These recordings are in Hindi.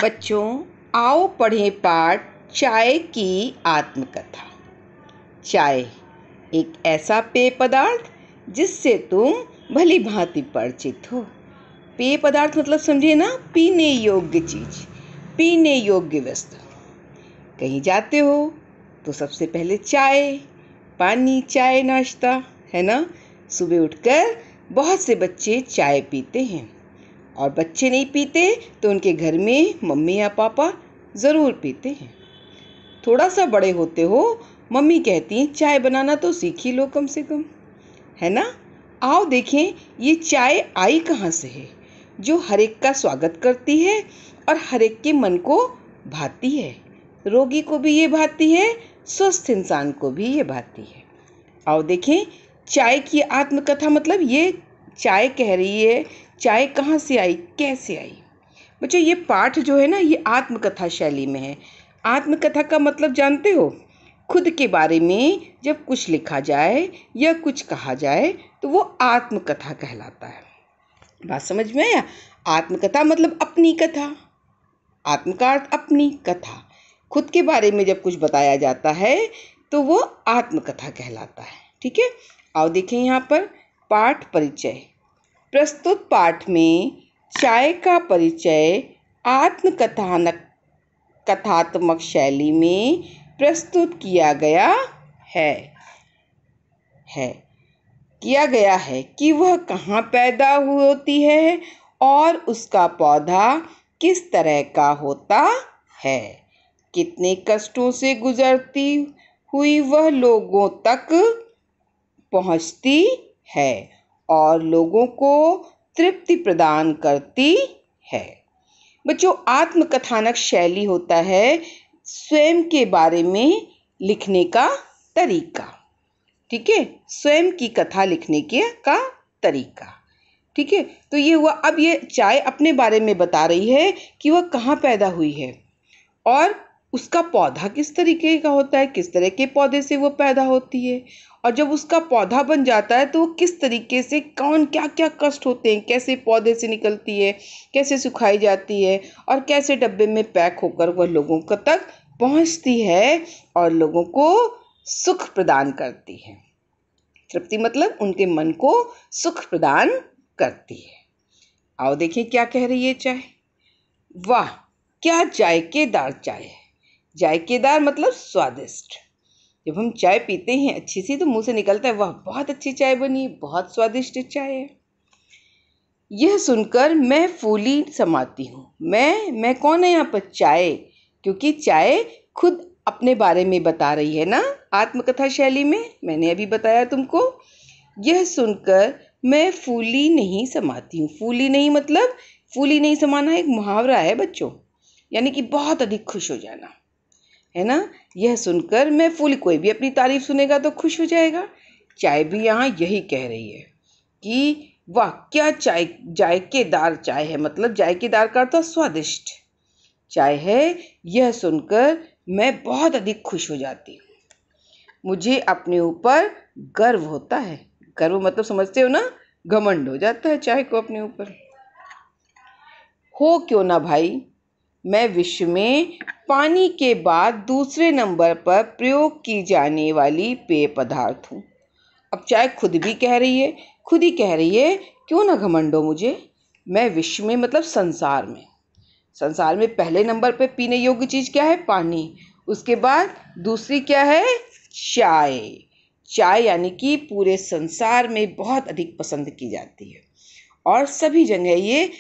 बच्चों, आओ पढ़ें पाठ चाय की आत्मकथा। चाय एक ऐसा पेय पदार्थ जिससे तुम भली भांति परिचित हो। पेय पदार्थ मतलब समझे ना, पीने योग्य चीज, पीने योग्य वस्तु। कहीं जाते हो तो सबसे पहले चाय, पानी, चाय, नाश्ता, है ना। सुबह उठकर बहुत से बच्चे चाय पीते हैं, और बच्चे नहीं पीते तो उनके घर में मम्मी या पापा ज़रूर पीते हैं। थोड़ा सा बड़े होते हो, मम्मी कहती हैं चाय बनाना तो सीख ही लो कम से कम, है ना। आओ देखें ये चाय आई कहाँ से है, जो हर एक का स्वागत करती है और हर एक के मन को भाती है। रोगी को भी ये भाती है, स्वस्थ इंसान को भी ये भाती है। आओ देखें चाय की आत्मकथा, मतलब ये चाय कह रही है चाय कहाँ से आई, कैसे आई। बच्चों ये पाठ जो है ना, ये आत्मकथा शैली में है। आत्मकथा का मतलब जानते हो? खुद के बारे में जब कुछ लिखा जाए या कुछ कहा जाए तो वो आत्मकथा कहलाता है। बात समझ में आया? आत्मकथा मतलब अपनी कथा, आत्म का अर्थ अपनी कथा। खुद के बारे में जब कुछ बताया जाता है तो वो आत्मकथा कहलाता है। ठीक है, आओ देखें यहाँ पर पाठ परिचय। प्रस्तुत पाठ में चाय का परिचय कथात्मक शैली में प्रस्तुत किया गया है कि वह कहाँ पैदा होती है और उसका पौधा किस तरह का होता है, कितने कष्टों से गुजरती हुई वह लोगों तक पहुँचती है और लोगों को तृप्ति प्रदान करती है। बच्चों आत्मकथानक शैली होता है स्वयं के बारे में लिखने का तरीका। ठीक है, स्वयं की कथा लिखने का तरीका। ठीक है, तो ये हुआ। अब ये चाय अपने बारे में बता रही है कि वह कहाँ पैदा हुई है और उसका पौधा किस तरीके का होता है, किस तरह के पौधे से वो पैदा होती है, और जब उसका पौधा बन जाता है तो वो किस तरीके से, कौन क्या क्या कष्ट होते हैं, कैसे पौधे से निकलती है, कैसे सुखाई जाती है और कैसे डब्बे में पैक होकर वह लोगों तक पहुंचती है और लोगों को सुख प्रदान करती है। तृप्ति मतलब उनके मन को सुख प्रदान करती है। आओ देखिए क्या कह रही है चाय। वाह क्या जायकेदार चाय है। जायकेदार मतलब स्वादिष्ट। जब हम चाय पीते हैं अच्छी सी तो मुंह से निकलता है वाह बहुत अच्छी चाय बनी, बहुत स्वादिष्ट चाय है। यह सुनकर मैं फूली समाती हूँ। मैं कौन है यहाँ पर? चाय, क्योंकि चाय खुद अपने बारे में बता रही है ना आत्मकथा शैली में। मैंने अभी बताया तुमको। यह सुनकर मैं फूली नहीं समाती हूँ। फूली नहीं मतलब, फूली नहीं समाना एक मुहावरा है बच्चों, यानी कि बहुत अधिक खुश हो जाना, है ना। यह सुनकर मैं फूली, कोई भी अपनी तारीफ सुनेगा तो खुश हो जाएगा। चाय भी यहाँ यही कह रही है कि वाह क्या चाय, जायकेदार चाय है, मतलब जायकेदार का अर्थ स्वादिष्ट चाय है। यह सुनकर मैं बहुत अधिक खुश हो जाती हूँ। मुझे अपने ऊपर गर्व होता है। गर्व मतलब समझते हो ना, घमंड हो जाता है चाय को अपने ऊपर। हो क्यों ना भाई, मैं विश्व में पानी के बाद दूसरे नंबर पर प्रयोग की जाने वाली पेय पदार्थ हूँ। अब चाय खुद भी कह रही है, खुद ही कह रही है क्यों ना घमंडो मुझे। मैं विश्व में मतलब संसार में पहले नंबर पे पीने योग्य चीज़ क्या है? पानी। उसके बाद दूसरी क्या है? चाय। चाय यानी कि पूरे संसार में बहुत अधिक पसंद की जाती है और सभी जगह ये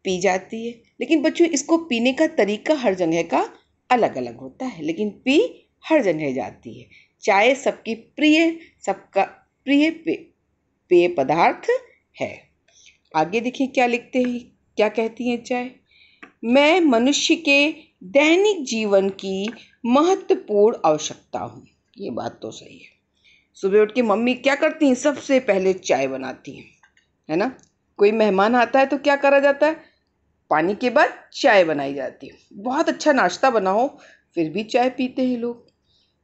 पी जाती है। लेकिन बच्चों इसको पीने का तरीका हर जगह का अलग अलग होता है, लेकिन पी हर जगह जाती है। चाय सबका प्रिय पेय पदार्थ है। आगे देखिए क्या लिखते हैं, क्या कहती हैं चाय। मैं मनुष्य के दैनिक जीवन की महत्वपूर्ण आवश्यकता हूँ। ये बात तो सही है। सुबह उठ के मम्मी क्या करती हैं? सबसे पहले चाय बनाती हैं, है ना। कोई मेहमान आता है तो क्या करा जाता है? पानी के बाद चाय बनाई जाती है। बहुत अच्छा नाश्ता बनाओ फिर भी चाय पीते हैं लोग।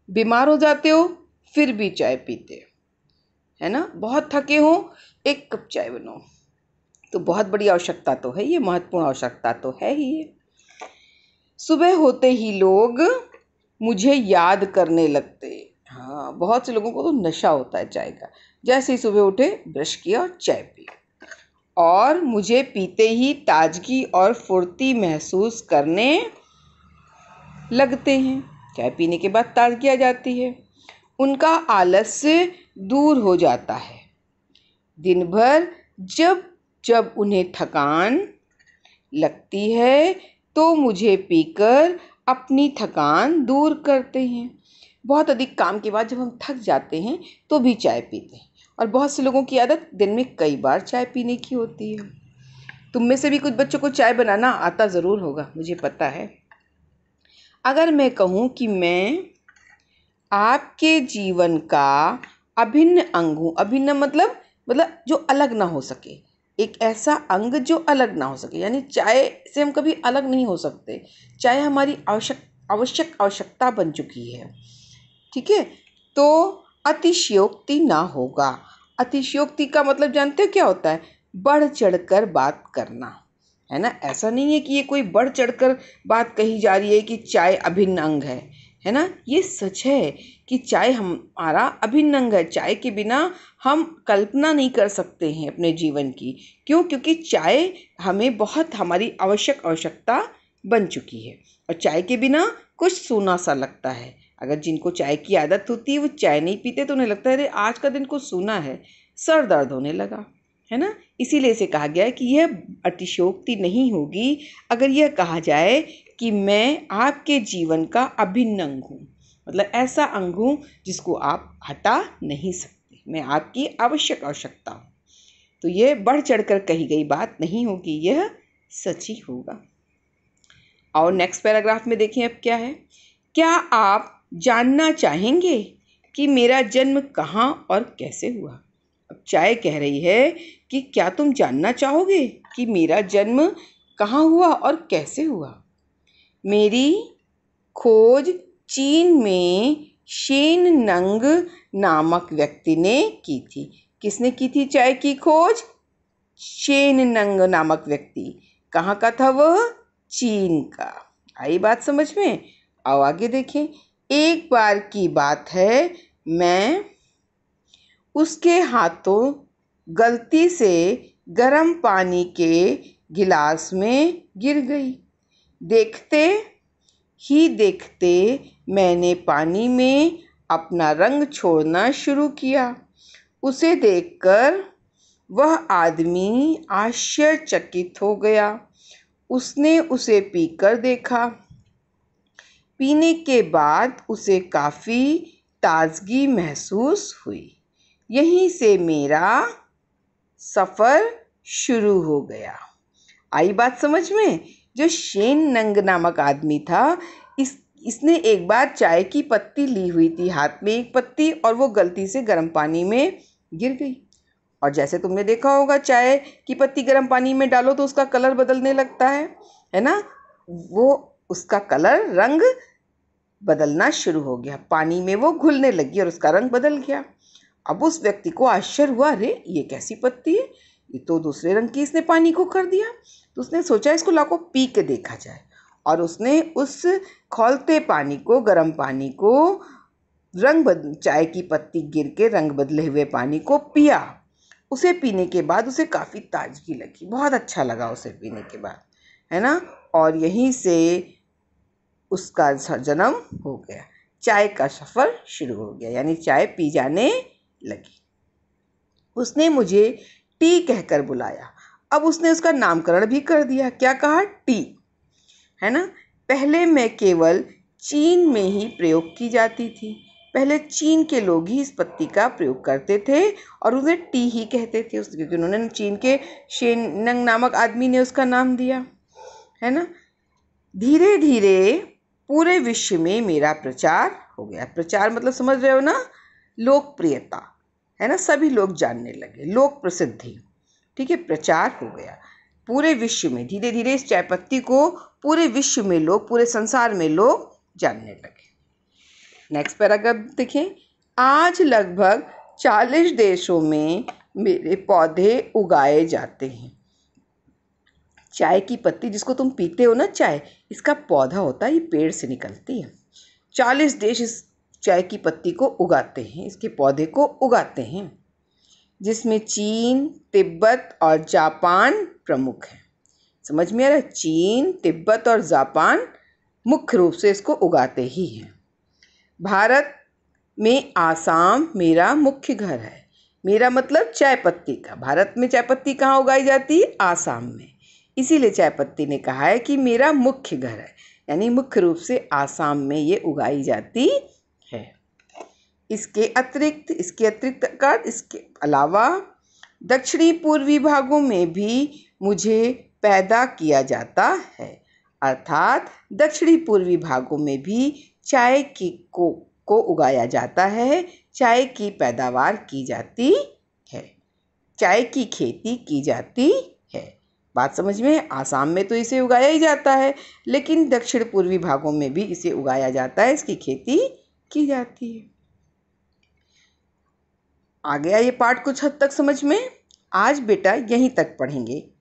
बीमार हो जाते हो फिर भी चाय पीते हैं, है ना। बहुत थके हो एक कप चाय बनाओ। तो बहुत बड़ी आवश्यकता तो है ये, महत्वपूर्ण आवश्यकता तो है ही ये। सुबह होते ही लोग मुझे याद करने लगते। हाँ, बहुत से लोगों को तो नशा होता है चाय का। जैसे ही सुबह उठे, ब्रश किया और चाय पी, और मुझे पीते ही ताजगी और फुर्ती महसूस करने लगते हैं। चाय पीने के बाद ताजगी आ जाती है, उनका आलस्य दूर हो जाता है। दिन भर जब जब उन्हें थकान लगती है तो मुझे पीकर अपनी थकान दूर करते हैं। बहुत अधिक काम के बाद जब हम थक जाते हैं तो भी चाय पीते हैं, और बहुत से लोगों की आदत दिन में कई बार चाय पीने की होती है। तुम में से भी कुछ बच्चों को चाय बनाना आता ज़रूर होगा, मुझे पता है। अगर मैं कहूँ कि मैं आपके जीवन का अभिन्न अंग हूँ, अभिन्न मतलब जो अलग ना हो सके, एक ऐसा अंग जो अलग ना हो सके, यानी चाय से हम कभी अलग नहीं हो सकते। चाय हमारी आवश्यकता बन चुकी है, ठीक है। तो अतिशयोक्ति ना होगा। अतिशयोक्ति का मतलब जानते हो क्या होता है? बढ़ चढ़कर बात करना, है ना। ऐसा नहीं है कि ये कोई बढ़ चढ़कर बात कही जा रही है कि चाय अभिन्न अंग है ना। ये सच है कि चाय हमारा अभिन्न अंग है। चाय के बिना हम कल्पना नहीं कर सकते हैं अपने जीवन की। क्यों? क्योंकि चाय हमें बहुत हमारी आवश्यकता बन चुकी है, और चाय के बिना कुछ सूना सा लगता है। अगर जिनको चाय की आदत होती है वो चाय नहीं पीते तो उन्हें लगता है अरे आज का दिन कुछ सूना है, सर दर्द होने लगा, है ना। इसीलिए इसे कहा गया है कि यह अतिशयोक्ति नहीं होगी अगर यह कहा जाए कि मैं आपके जीवन का अभिन्न अंग हूँ, मतलब ऐसा अंग हूँ जिसको आप हटा नहीं सकते, मैं आपकी आवश्यकता हूँ। तो यह बढ़ चढ़कर कही गई बात नहीं होगी, यह सच ही होगा। और नेक्स्ट पैराग्राफ में देखें अब क्या है। क्या आप जानना चाहेंगे कि मेरा जन्म कहाँ और कैसे हुआ? अब चाय कह रही है कि क्या तुम जानना चाहोगे कि मेरा जन्म कहाँ हुआ और कैसे हुआ? मेरी खोज चीन में शेन नंग नामक व्यक्ति ने की थी। किसने की थी चाय की खोज? शेन नंग नामक व्यक्ति। कहाँ का था वह? चीन का। आई बात समझ में? आओ आगे देखें। एक बार की बात है, मैं उसके हाथों गलती से गर्म पानी के गिलास में गिर गई। देखते ही देखते मैंने पानी में अपना रंग छोड़ना शुरू किया। उसे देखकर वह आदमी आश्चर्यचकित हो गया। उसने उसे पीकर देखा। पीने के बाद उसे काफ़ी ताजगी महसूस हुई। यहीं से मेरा सफ़र शुरू हो गया। आई बात समझ में? जो शेन नंग नामक आदमी था, इसने एक बार चाय की पत्ती ली हुई थी, हाथ में एक पत्ती, और वो गलती से गर्म पानी में गिर गई। और जैसे तुमने देखा होगा, चाय की पत्ती गर्म पानी में डालो तो उसका कलर बदलने लगता है ना। वो उसका कलर रंग बदलना शुरू हो गया, पानी में वो घुलने लगी और उसका रंग बदल गया। अब उस व्यक्ति को आश्चर्य हुआ, अरे ये कैसी पत्ती है, ये तो दूसरे रंग की इसने पानी को कर दिया। तो उसने सोचा इसको लाको पी के देखा जाए, और उसने उस खौलते पानी को, गर्म पानी को, चाय की पत्ती गिर के रंग बदले हुए पानी को पिया। उसे पीने के बाद उसे काफ़ी ताजगी लगी, बहुत अच्छा लगा उसे पीने के बाद, है ना। और यहीं से उसका जन्म हो गया, चाय का सफ़र शुरू हो गया, यानी चाय पी जाने लगी। उसने मुझे टी कहकर बुलाया। अब उसने उसका नामकरण भी कर दिया। क्या कहा? टी, है ना। पहले मैं केवल चीन में ही प्रयोग की जाती थी। पहले चीन के लोग ही इस पत्ती का प्रयोग करते थे और उसे टी ही कहते थे, क्योंकि उन्होंने चीन के शेननंग नामक आदमी ने उसका नाम दिया, है ना। धीरे धीरे पूरे विश्व में मेरा प्रचार हो गया। प्रचार मतलब समझ रहे हो ना, लोकप्रियता, है ना, सभी लोग जानने लगे, लोक प्रसिद्धि, ठीक है। प्रचार हो गया पूरे विश्व में, धीरे धीरे इस चाय पत्ती को पूरे विश्व में लोग, पूरे संसार में लोग जानने लगे। नेक्स्ट पैराग्राफ देखें। आज लगभग 40 देशों में मेरे पौधे उगाए जाते हैं। चाय की पत्ती जिसको तुम पीते हो ना, चाय, इसका पौधा होता है, ये पेड़ से निकलती है। 40 देश इस चाय की पत्ती को उगाते हैं, इसके पौधे को उगाते हैं, जिसमें चीन, तिब्बत और जापान प्रमुख हैं। समझ में आ रहा है? चीन, तिब्बत और जापान मुख्य रूप से इसको उगाते ही हैं। भारत में आसाम मेरा मुख्य घर है। मेरा मतलब चाय पत्ती का। भारत में चाय पत्ती कहाँ उगाई जाती है? आसाम में। इसीलिए चाय पत्ती ने कहा है कि मेरा मुख्य घर है, यानी मुख्य रूप से आसाम में ये उगाई जाती है। इसके अलावा दक्षिणी पूर्वी भागों में भी मुझे पैदा किया जाता है, अर्थात दक्षिणी पूर्वी भागों में भी चाय को उगाया जाता है, चाय की पैदावार की जाती है, चाय की खेती की जाती है। बात समझ में? आसाम में तो इसे उगाया ही जाता है, लेकिन दक्षिण पूर्वी भागों में भी इसे उगाया जाता है, इसकी खेती की जाती है। आ गया ये पाठ कुछ हद तक समझ में? आज बेटा यहीं तक पढ़ेंगे।